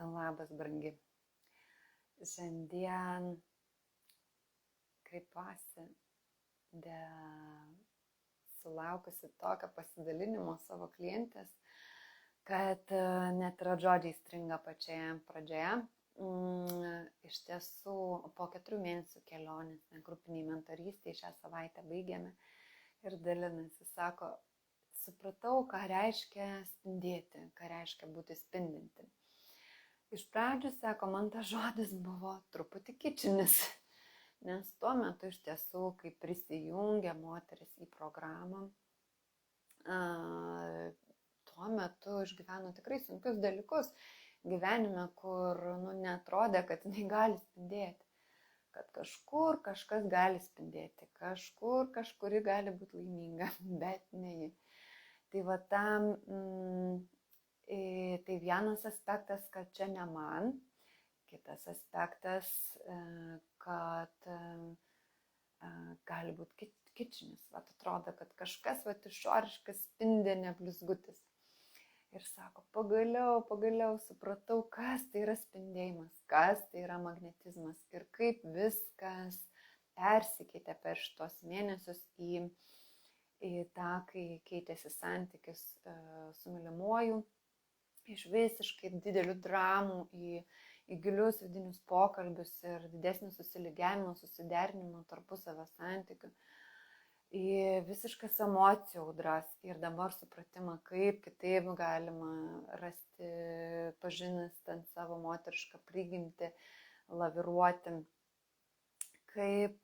Labas, brangi. Šiandien kreipiuosi sulaukusi tokio pasidalinimo savo klientės, kad net ir žodžiai stringa pačioje pradžioje. Iš tiesų, po 4 mėnesių kelionės, grupiniai mentorystėje šią savaitę baigėme ir dalinasi, sako, supratau, ką reiškia spindėti, ką reiškia būti spindinti. Iš pradžių, sako, man tas žodis buvo truputį kičinis, nes tuo metu iš tiesų, kai prisijungė moteris į programą, tuo metu išgyveno tikrai sunkius dalykus gyvenime, kur netrodė, kad jinai gali spindėti, kad kažkur kažkas gali spindėti, kažkuri gali būti laiminga, bet ne ji. Tai va tam... Tai vienas aspektas, kad čia ne man, kitas aspektas, kad gali būti kičinis. Atrodo, kad kažkas išoriškas spindi neblizgutis. Ir sako, pagaliau supratau, kas tai yra spindėjimas, kas tai yra magnetizmas ir kaip viskas persikeitė per šitos mėnesius į tą, kai keitėsi santykis su mylimuoju. Iš visiškai didelių dramų į gilius vidinius pokalbius ir didesnį susilygiavimą, susiderinimą tarpusavio santykių, į visiškas emocijų audras ir dabar supratimą, kaip kitaip galima rasti, pažinant savo moterišką prigimtį, laviruoti, kaip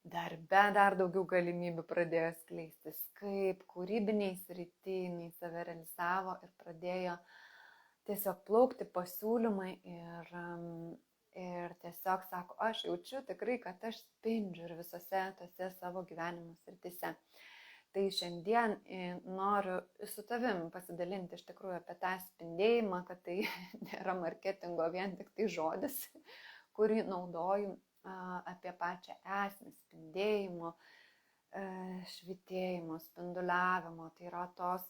darbe dar daugiau galimybių pradėjo skleistis, kaip kūrybiniai srityje jinai save realizavo ir pradėjo tiesiog plaukti pasiūlymai ir tiesiog sako, aš jaučiu tikrai, kad aš spindžiu ir visose tose savo gyvenimo srityse. Tai šiandien noriu su tavim pasidalinti iš tikrųjų apie tą spindėjimą, kad tai nėra marketingo vien tik tai žodis, kurį naudoju, apie pačią esmę spindėjimo, švitėjimo, spinduliavimo. Tai yra tos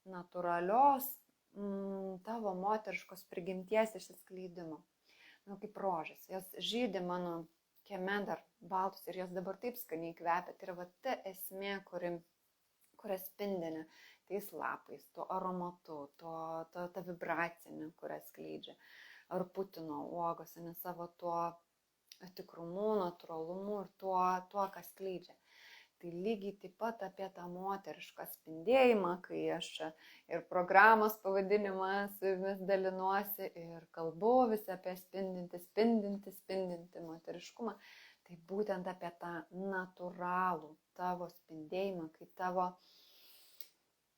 natūralios tavo moteriškos prigimties išsiskleidimo. Kaip rožės. Jos žydi mano kieme dar baltus ir jos dabar taip skaniai kvepia. Tai yra ta esmė, kurią spindinė tais lapais, tuo aromatu, ta vibracinė, kurią skleidžia. Ar Putino uogose, ne savo tuo tikrumu, natūralumu ir tuo, kas skleidžia. Tai lygiai taip pat apie tą moterišką spindėjimą, kai aš ir programos pavadinimą su jumis dalinuosi ir kalbu vis apie spindinti moteriškumą, tai būtent apie tą natūralų tavo spindėjimą, kai tavo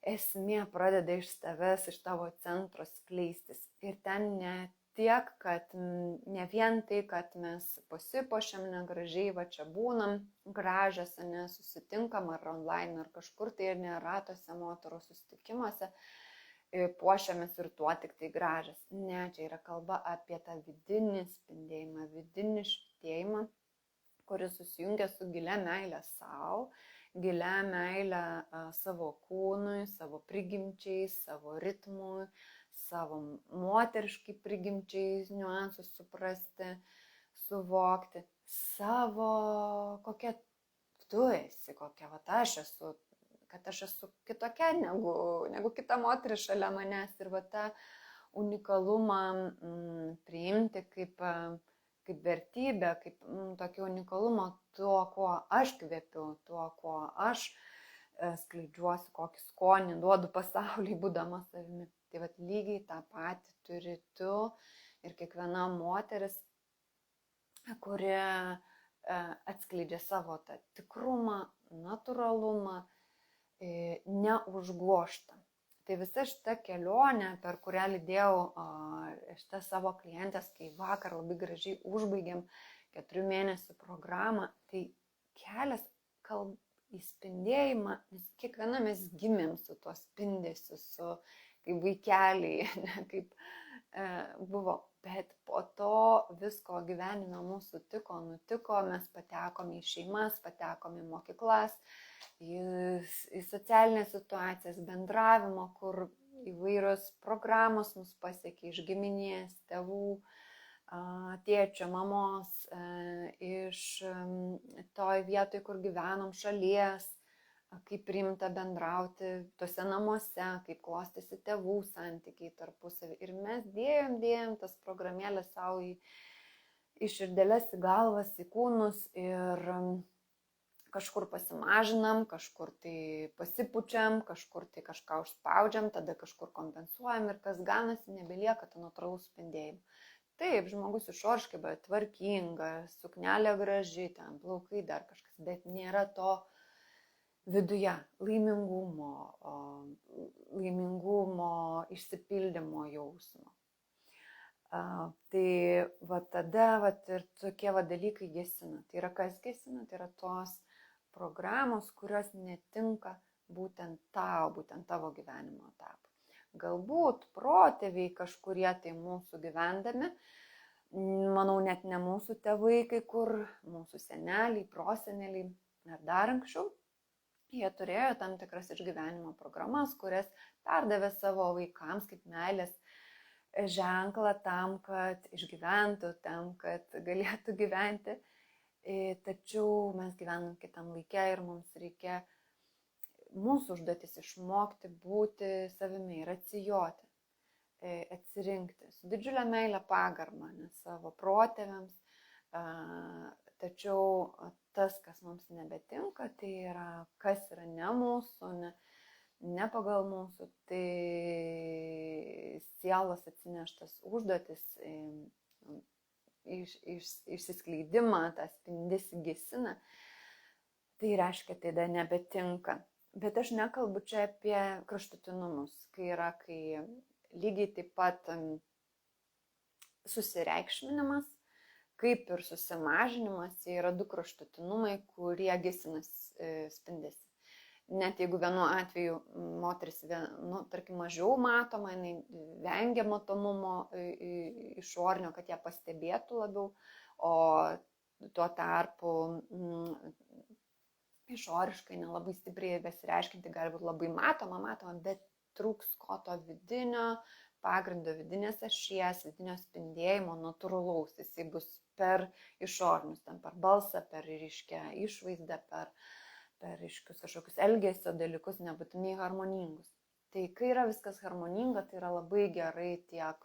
esmė pradeda iš tavęs, iš tavo centro skleistis. Ir ten tiek, kad ne vien tai, kad mes pasipuošiam negražiai, va čia būnam gražios, nesusitinkam ar online ar kažkur tai nėra tose moterų susitikimuose, puošiamės ir tuo tik tai gražias. Ne, čia yra kalba apie tą vidinį spindėjimą, vidinį švitėjimą, kuris susijungia su gilia meile savo, gilia meile savo kūnui, savo prigimčiai, savo ritmui, savo moteriškai prigimčiai niuansus suprasti, suvokti, savo kokia tu esi, kokia aš esu, kad aš esu kitokia negu kita moteris šalia manęs ir tą unikalumą priimti kaip vertybę, kaip tokį unikalumą tuo, kuo aš kvepiu, tuo, kuo aš skleidžiuosi, kokį skonį duodu pasauliui, būdama savimi. Tai lygiai tą patį turi tu ir kiekviena moteris, kuri atskleidžia savo tą tikrumą, natūralumą, neužgoštą. Tai visa šita kelionė, per kurią lydėjau šitą savo klientės, kai vakar labai gražiai užbaigėm 4 mėnesių programą, tai kelias į spindėjimą, nes kiekviena mes gimėm su tuo spindesiu, kaip vaikeliai, kaip buvo, bet po to visko gyvenime mūsų nutiko, mes patekome į šeimas, patekome į mokyklas, į socialinės situacijas, bendravimo, kur įvairios programos mus pasiekia iš giminės, tėvų, tėčio, mamos, iš toj vietoj, kur gyvenom, šalies, kaip priimta bendrauti tose namuose, kaip klostėsi tėvų santykiai tarpusavį. Ir mes dėjom tas programėlės savo į širdeles, į galvas, į kūnus ir kažkur pasimažinam, kažkur tai pasipučiam, kažkur tai kažką užspaudžiam, tada kažkur kompensuojam ir kas ganasi, nebelieka to natūralaus spindėjimo. Taip, žmogus išoriškai, bet tvarkingas, suknelė graži, ten plaukai dar kažkas, bet nėra to viduje laimingumo, išsipildymo jausmo. Tai tada ir tokie dalykai gesina. Tai yra kas gesina, tai yra tos programos, kurios netinka būtent tavo gyvenimo etapui. Galbūt protėviai kažkurie tai mūsų gyvendami, manau net ne mūsų tėvai, kai kur mūsų seneliai, proseneliai ar dar anksčiau, jie turėjo tam tikras išgyvenimo programas, kurias perdavė savo vaikams kaip meilės ženklą tam, kad išgyventų, tam, kad galėtų gyventi. Tačiau mes gyvenam kitam laikė ir mums reikia mūsų užduotis išmokti būti savimi ir atsijoti, atsirinkti su didžiulė meilė pagarbą savo protėviams. Tačiau tas, kas mums nebetinka, tai yra, kas yra ne mūsų, ne pagal mūsų, tai sielos atsineštas užduotis, išsiskleidimą, tas spindesį gesina, tai reiškia, tai da nebetinka. Bet aš nekalbu čia apie kraštutinumus, kai lygiai taip pat susireikšminimas, kaip ir susimažinimas, jie yra du kraštutinumai, kurie gesina spindesį. Net jeigu vienu atveju moteris, tarkim, mažiau matoma, jinai vengia matomumo išorinio, kad ją pastebėtų labiau, o tuo tarpu išoriškai nelabai stipriai besireiškinti gali būti labai matoma, bet trūks ko to vidinio pagrindo, vidinės ašies, vidinio spindėjimo natūralaus. Jisai bus per išorinius, per balsą, per ryškę išvaizdą, per ryškius kažkokius elgesio dalykus, nebūtinai harmoningus. Tai kai yra viskas harmoninga, tai yra labai gerai tiek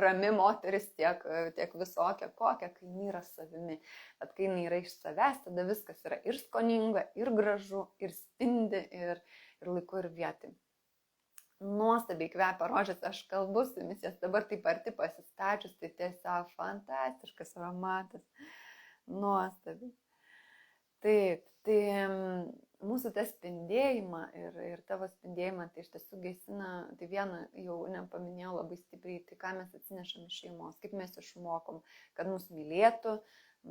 rami moteris, tiek visokia kokia, kai jinai yra savimi. Bet kai jinai yra iš savęs, tada viskas yra ir skoninga, ir gražu, ir spindi, ir laiku, ir vietai. Nuostabiai kvepia rožės, aš kalbu su jumis, jas dabar taip arti pasistačius, tai tiesiog fantastiškas aromatas. Nuostabiai. Taip, tai mūsų tas spindėjimą ir tavo spindėjimą, tai iš tiesų gesina, tai vieną jau nepaminėjau labai stipriai, tai ką mes atsinešam iš šeimos, kaip mes išmokom, kad mus mylėtų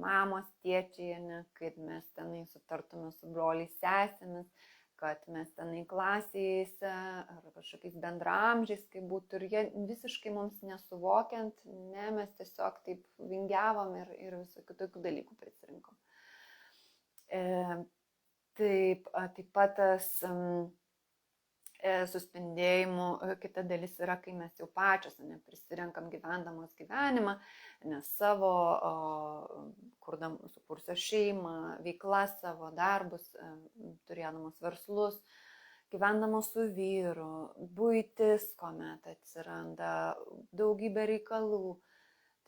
mamos, tėčiai, kad mes tenai sutartume su broliais, sesėmis, kad mes tenai klasėse ar kažkokiais bendramžiais, kaip būtų, ir jie visiškai mums nesuvokiant, mes tiesiog taip vingiavom ir visokių tokių dalykų prisirinkom. Taip pat tas suspindėjimu kita dalis yra, kai mes jau pačios prisirenkam gyvendamos gyvenimą, nes savo sukursios šeimą, veiklas, savo darbus, turėdamos verslus, gyvendamos su vyru, buitis, kuomet atsiranda daugybė reikalų.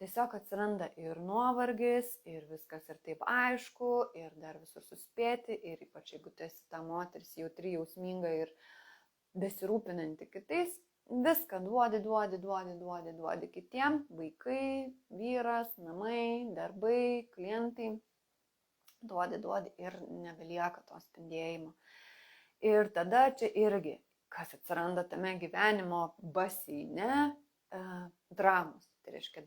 Tiesiog atsiranda ir nuovargis, ir viskas ir taip aišku, ir dar visur suspėti, ir ypač jeigu tu esi ta moteris jautri, jausminga ir besirūpinanti kitais, viską duodi kitiem, vaikai, vyras, namai, darbai, klientai, duodi ir nebelieka to spindėjimo. Ir tada čia irgi, kas atsiranda tame gyvenimo baseine, dramos. Tai reiškia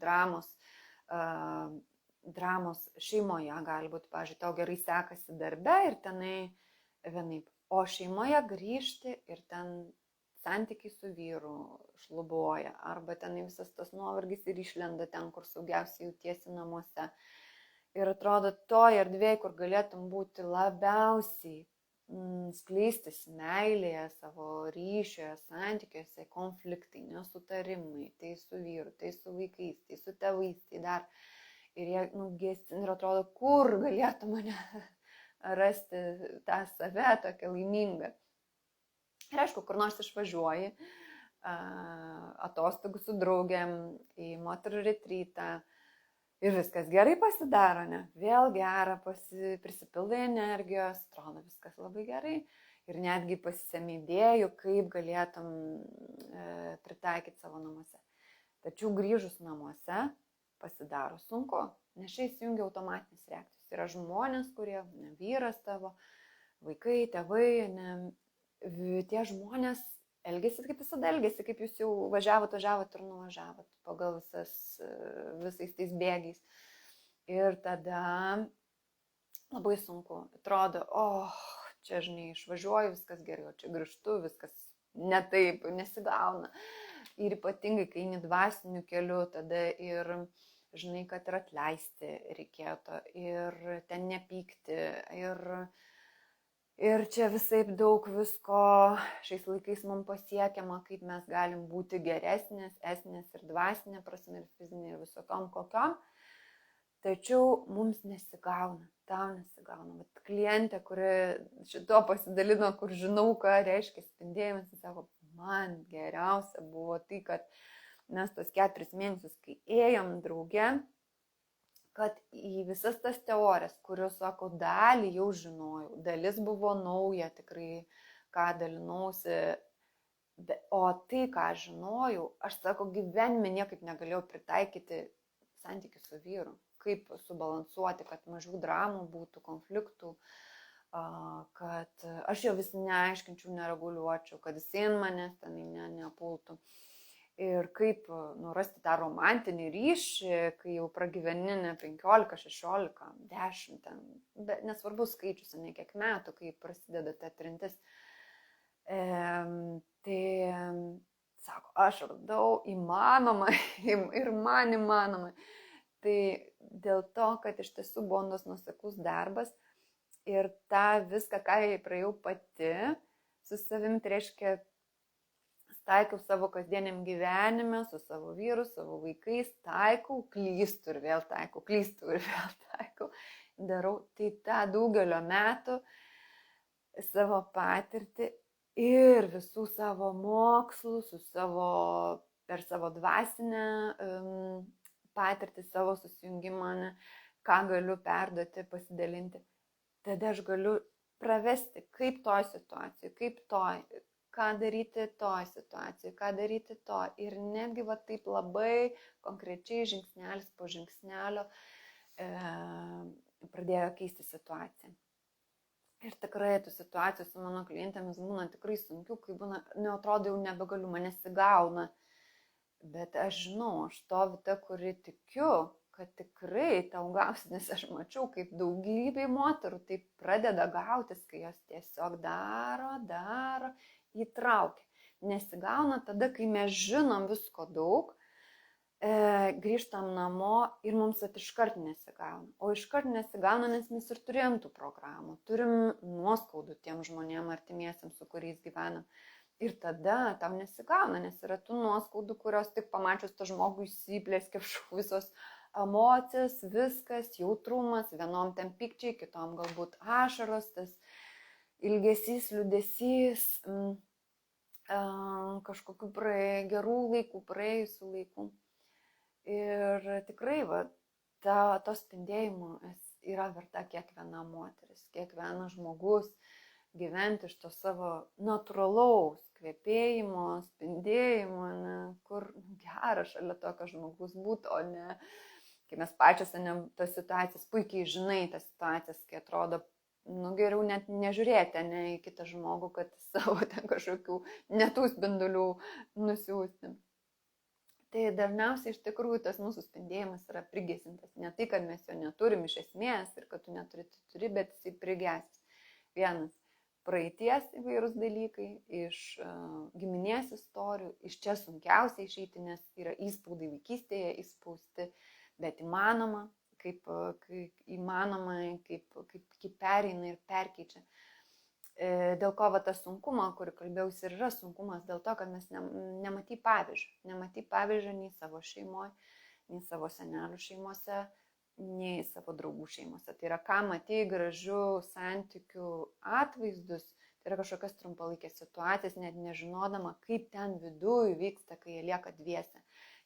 dramos šeimoje, gali būti, pavyzdžiui, tau gerai sekasi darbe ir tenai vienaip, o šeimoje grįžti ir ten santykiai su vyru šlubuoja, arba tenai visas tas nuovargis ir išlenda ten, kur saugiausiai jautiesi namuose. Ir atrodo, toje erdvėje, kur galėtum būti labiausiai skleistis meilėje, savo ryšioje, santykiuose, konfliktai, nesutarimai, tai su vyru, tai su vaikais, tai su tėvais, tai dar. Ir jie gestin ir atrodo, kur galėtų mane rasti tą save tokią laimingą. Ir aišku, kur nors išvažiuoji, atostogų su draugiam, į moterų retrytą ir viskas gerai pasidaro, ne? Vėl gera, prisipildai energijos, atrodo viskas labai gerai. Ir netgi pasisemi idėjų, kaip galėtum pritaikyti savo namuose. Tačiau grįžus namuose pasidaro sunku, nes čia įsijungia automatinės reakcijos. Yra žmonės, kurie, vyras tavo, vaikai, tėvai, tie žmonės elgesi kaip visada elgesi, kaip jūs jau važiavot ir nuvažiavot pagal visais tais bėgiais. Ir tada labai sunku. Atrodo, čia, žinai, išvažiuoju, viskas gerai, o čia grįžtu, viskas ne taip, nesigauna. Ir ypatingai, kai eini dvasiniu keliu, tada ir žinai, kad ir atleisti reikėtų, ir ten nepykti, ir čia visaip daug visko šiais laikais mums pasiekiama, kaip mes galim būti geresnės, esnės ir dvasinė prasme, ir fizinė, ir visokiom kokiom. Tačiau mums nesigauna, tau nesigauna. Bet klientė, kuri šito pasidalino, kur žinau, ką reiškia spindėjimas, jis sako, man geriausia buvo tai, kad mes tos 4 mėnesius, kai ėjom drauge, kad į visas tas teorijas, kurios, sako, dalį jau žinojau, dalis buvo nauja tikrai, ką dalinausi, o tai, ką žinojau, aš, sako, gyvenime niekaip negalėjau pritaikyti santykių su vyru, kaip subalansuoti, kad mažiau dramų būtų, konfliktų, kad aš jo vis neaiškinčiau, nereguliuočiau, kad jis ant manęs ten nepultų. Ir kaip rasti tą romantinį ryšį, kai jau pragyveni ne 15, 16, 10, ten, nesvarbu skaičius, ne kiek metų, kai prasideda ta trintis. Tai, sako, aš radau įmanoma ir man įmanoma. Tai dėl to, kad iš tiesų buvo nuoseklus darbas ir tą viską, ką praėjau pati su savim, tai reiškia, taikau savo kasdieniam gyvenime, su savo vyru, savo vaikais, taikau, klystu ir vėl taikau, darau. Tai tą daugelio metų savo patirtį ir visų savo mokslų, per savo dvasinę patirtį, savo susijungimą, ką galiu perduoti, pasidalinti. Tada aš galiu pravesti, kaip toj situacijai, ką daryti toj situacijai, ką daryti to. Ir netgi va taip labai konkrečiai žingsnelis po žingsnelio pradėjo keisti situaciją. Ir tikrai tų situacijų su mano klientėmis būna tikrai sunkių, kai būna, neatrodo, jau nebegaliu, man nesigauna. Bet aš žinau, aš stoviu ta, kuri tikiu, kad tikrai tau gausi, nes aš mačiau, kaip daugybė moterų taip pradeda gautis, kai jos tiesiog daro, įtraukia. Nesigauna tada, kai mes žinom visko daug, grįžtam namo ir mums iškart nesigauna. O iškart nesigauna, nes mes ir turėjom tų programų, turim nuoskaudų tiem žmonėm artimiesiam, su kuriais gyvenam. Ir tada tau nesigauna, nes yra tų nuoskaudų, kurios tik pamačius tą žmogų įsiplėskė visos emocijos, viskas, jautrumas, vienom ten pykčiai, kitom galbūt ašaros, tas ilgesys, liūdesys, kažkokių gerų laikų, praėjusių laikų. Ir tikrai, to spindėjimo yra verta kiekviena moteris, kiekvienas žmogus gyventi iš to savo natūralaus kvepėjimo, spindėjimo, kur gera šalia tokio žmogus būtų, o ne, kai mes pačios tas situacijas puikiai žinai, tas situacijas, kai atrodo, geriau net nežiūrėti į kitą žmogų, kad savo ten kažkokių netų spindulių nusiųsti. Tai dažniausiai iš tikrųjų tas mūsų spindėjimas yra prigesintas. Ne tai, kad mes jo neturim iš esmės ir kad tu neturi, bet jisai prigesęs. Vienas praeities įvairūs dalykai, iš giminės istorijų, iš čia sunkiausia išeiti, nes yra įspaudai vaikystėje įspausti, bet įmanoma, kaip pereina ir perkeičia. Dėl ko va tas sunkumo, kurį kalbėjausi, ir yra sunkumas, dėl to, kad mes nematai pavyzdžio. Nematai pavyzdžio nei savo šeimoje, nei savo senelių šeimose, nei savo draugų šeimose. Tai yra, ką matai gražių santykių atvaizdus, tai yra kažkokias trumpalaikės situacijas, net nežinodama, kaip ten viduje vyksta, kai jie lieka dviese.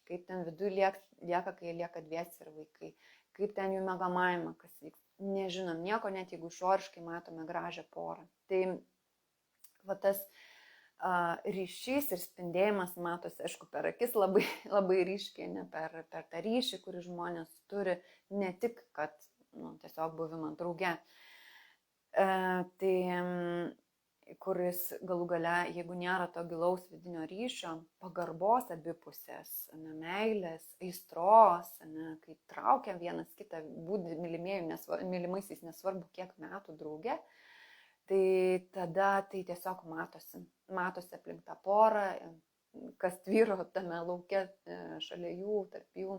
Kaip ten viduje lieka, kai jie lieka dviese ir vaikai. Kaip ten jų miegamajame, kas vyksta. Nežinom nieko, net jeigu išoriškai matome gražią porą. Tai va tas ryšys ir spindėjimas matosi, aišku, per akis labai, labai ryškiai, ne per tą ryšį, kurį žmonės turi, ne tik, kad tiesiog buvimą drauge. Tai kuris galų gale, jeigu nėra to gilaus vidinio ryšio, pagarbos abipusės, meilės, aistros, kai traukia vienas kitą, būti mylimaisiais nesvarbu kiek metų drauge, tai tada tai tiesiog matosi aplink tą porą, kas tvyro tame lauke šalia jų, tarp jų,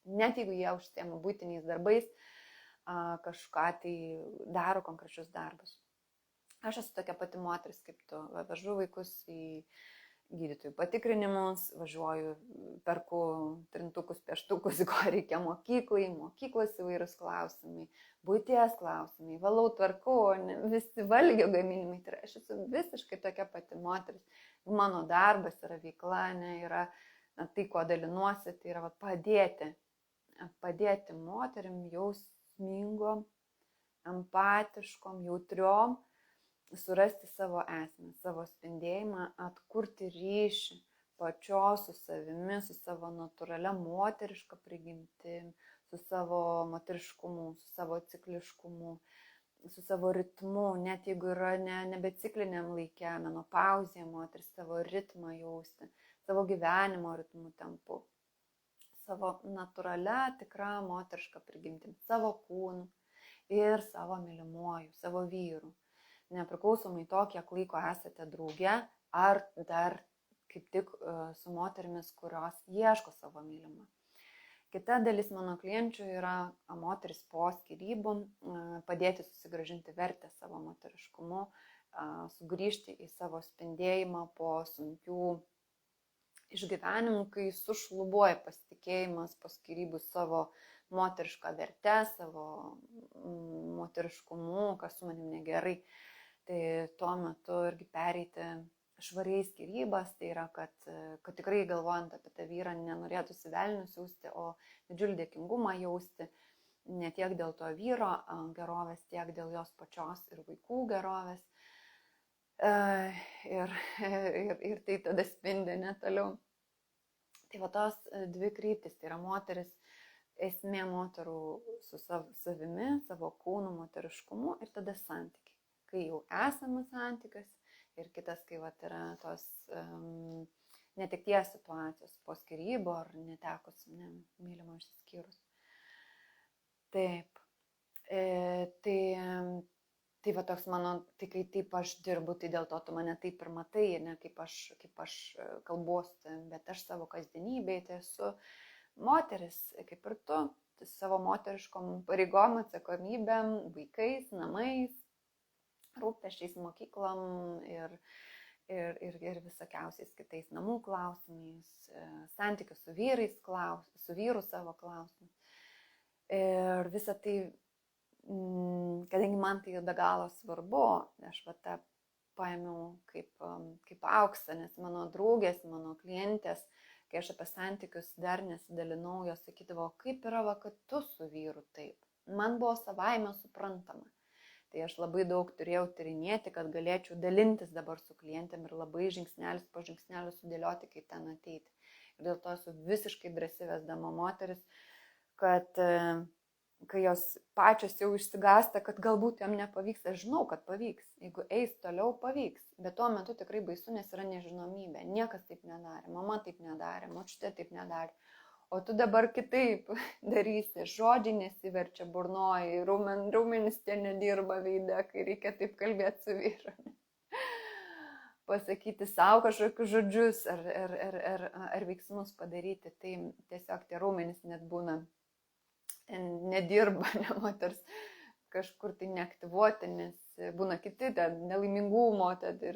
net jeigu jie užsiema buitiniais darbais, kažką tai daro konkrečius darbus. Aš esu tokia pati moteris, kaip tu, vežu vaikus į gydytojų patikrinimus, važiuoju, perku trintukus, pieštukus, ko reikia mokyklai, mokyklos įvairūs klausimai, buities klausimai, valau, tvarkau, visi valgio gaminimai. Tai aš esu visiškai tokia pati moteris. Mano darbas yra veikla, yra tai, kuo dalinuosi, tai yra padėti moterim jausmingom, empatiškom, jautriom, surasti savo esmę, savo spindėjimą, atkurti ryšį pačios su savimi, su savo natūralia moteriška prigimtim, su savo moteriškumu, su savo cikliškumu, su savo ritmu, net jeigu yra nebecikliniam laikė, menopauzėje, moteris savo ritmą jausti, savo gyvenimo ritmų tempu, savo natūralia tikra moteriška prigimtim, savo kūnu ir savo mylimuoju, savo vyru. Nepriklausomai to, kiek laiko esate drauge, ar dar kaip tik su moterimis, kurios ieško savo mylimą. Kita dalis mano klienčių yra moteris po skyrybų, padėti susigrąžinti vertę savo moteriškumu, sugrįžti į savo spindėjimą po sunkių išgyvenimų, kai sušlubuoja pasitikėjimas po skyrybų savo moterišką vertę, savo moteriškumu, kas su manim negerai. Tai tuo metu irgi pereiti švariai skyrybas, tai yra, kad tikrai galvojant apie tą vyrą nenorėtųsi velnius jausti, o didžiulį dėkingumą jausti, ne tiek dėl to vyro gerovės, tiek dėl jos pačios ir vaikų gerovės. Ir tai tada spindi netoliau. Tai va tos dvi kryptis, tai yra moteris, esmė moterų su savimi, savo kūnu, moteriškumu ir tada santykiai. Kai jau esamas santykius ir kitas, kai vat yra tos netekties situacijos po skyrybų ar netekus mylimo išsiskyrus. Taip. Tai va toks mano, tai kai taip aš dirbu, tai dėl to tu mane taip ir matai, ne kaip aš kalbuosi, bet aš savo kasdienybėje tai esu moteris, kaip ir tu, savo moteriškom pareigom, atsakomybėm, vaikais, namais, rūpesčiais, mokyklom ir visokiausiais kitais namų klausimais, santykių su vyrais, su vyru savo klausimais. Ir visą tai, kadangi man tai be galo svarbu, aš tą paėmiau kaip auksą, nes mano draugės, mano klientės, kai aš apie santykius dar nesidalinau, jos sakydavo, kaip yra, kad tu su vyru taip. Man buvo savaime suprantama. Tai aš labai daug turėjau tyrinėti, kad galėčiau dalintis dabar su klientėm ir labai žingsnelis po žingsnelio sudėlioti, kaip ten ateiti. Ir dėl to esu visiškai drąsi vesdama moteris, kad kai jos pačios jau išsigąsta, kad galbūt jam nepavyks, aš žinau, kad pavyks. Jeigu eis toliau, pavyks. Bet tuo metu tikrai baisu, nes yra nežinomybė. Niekas taip nedarė, mama taip nedarė, močiutė taip nedarė. O tu dabar kitaip darysi, žodžiai nesiverčia burnoji, raumenis tie nedirba veide, kai reikia taip kalbėti su vyru. Pasakyti savo kažkokius žodžius ar veiksmus padaryti, tai tiesiog tie raumenis net būna, nedirba, ne moters kažkur tai neaktyvuoti, nes būna kiti ten nelaimingumo, ten ir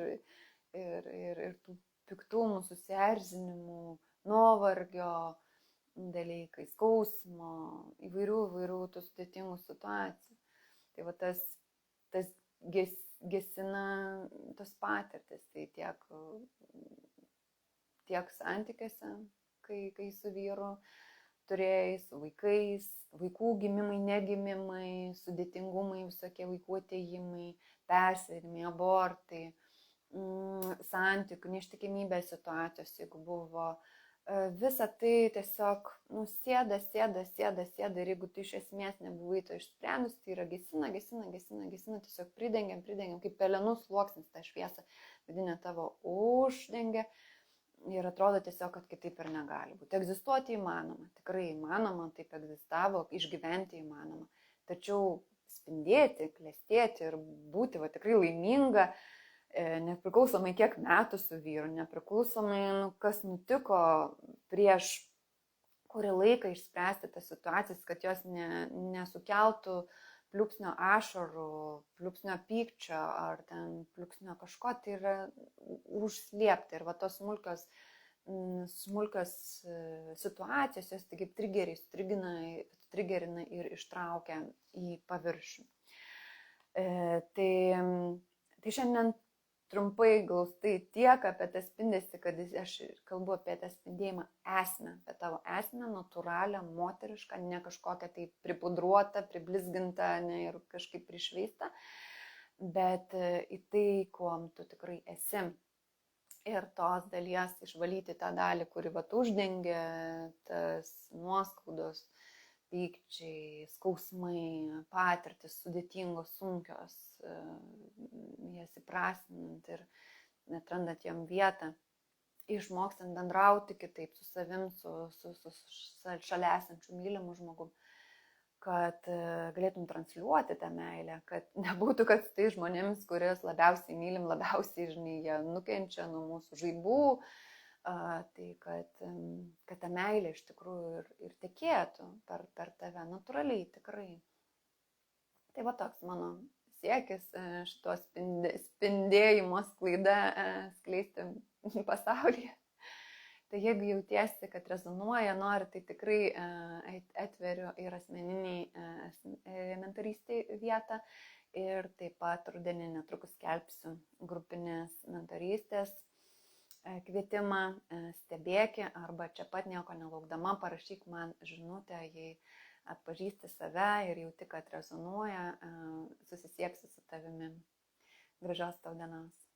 tų piktumų, susierzinimų, nuovargio dalykai, skausmo, įvairių tų sudėtingų situacijų. Tai va tas gesina tos patirtis, tai tiek santykiuose, kai su vyru turėjai, su vaikais, vaikų gimimai, negimimai, sudėtingumai, visokie vaikų atėjimai, persverimai, abortai, santykių, neištikimybės situacijos, jeigu buvo. Visa tai tiesiog sėda ir jeigu tu iš esmės nebuvai to išsprendus, tai yra gesina, tiesiog pridengiam, kaip pelenų sluoksnis tą šviesą vidinę tavo uždengia ir atrodo tiesiog, kad kitaip ir negali būti. Egzistuoti įmanoma, tikrai įmanoma, taip egzistavo, išgyventi įmanoma, tačiau spindėti, klestėti ir būti tikrai laiminga, nepriklausomai kiek metų su vyru, nepriklausomai kas nutiko prieš kurį laiką išspręsti tas situacijas, kad jos nesukeltų pliūpsnio ašarų, pliūpsnio pykčio ar ten pliūpsnio kažko, tai yra užslėpta. Ir va tos smulkios situacijos, jos kaip trigeriai trigerina ir ištraukia į paviršių. Tai šiandien trumpai glaustai tiek apie tą spindesį, kad aš kalbu apie tą spindėjimą esmę, apie tavo esmę, natūralią, moterišką, ne kažkokią tai pripudruotą, priblizgintą ir kažkaip prišveistą, bet į tai, kuom tu tikrai esi. Ir tos dalies išvalyti tą dalį, kuri uždengia tas nuoskaudos, pykčiai, skausmai, patirtis sudėtingos, sunkios, jas įprasminant ir atrandant jam vietą, išmokstant bendrauti kitaip su savim, su šalia esančiu mylimu žmogum, kad galėtum transliuoti tą meilę, kad nebūtų, kad tai žmonėms, kurios labiausiai mylim, labiausiai, jie nukenčia nuo mūsų žaibų, tai kad ta meilė iš tikrųjų ir tekėtų per tave natūraliai, tikrai. Tai va toks mano siekis šito spindėjimo sklaida skleisti pasaulyje. Tai jeigu jautiesi, kad rezonuoja, nori, tai tikrai atveriu ir asmeniniai mentorystėj vietą ir taip pat rudenį netrukus skelbsiu grupinės mentorystės kvietimą, stebėki arba čia pat nieko nelaukdama parašyk man žinutę, jei atpažįsti save ir jauti, kad rezonuoja, susisieksiu su tavimi. Gražios tau dienos.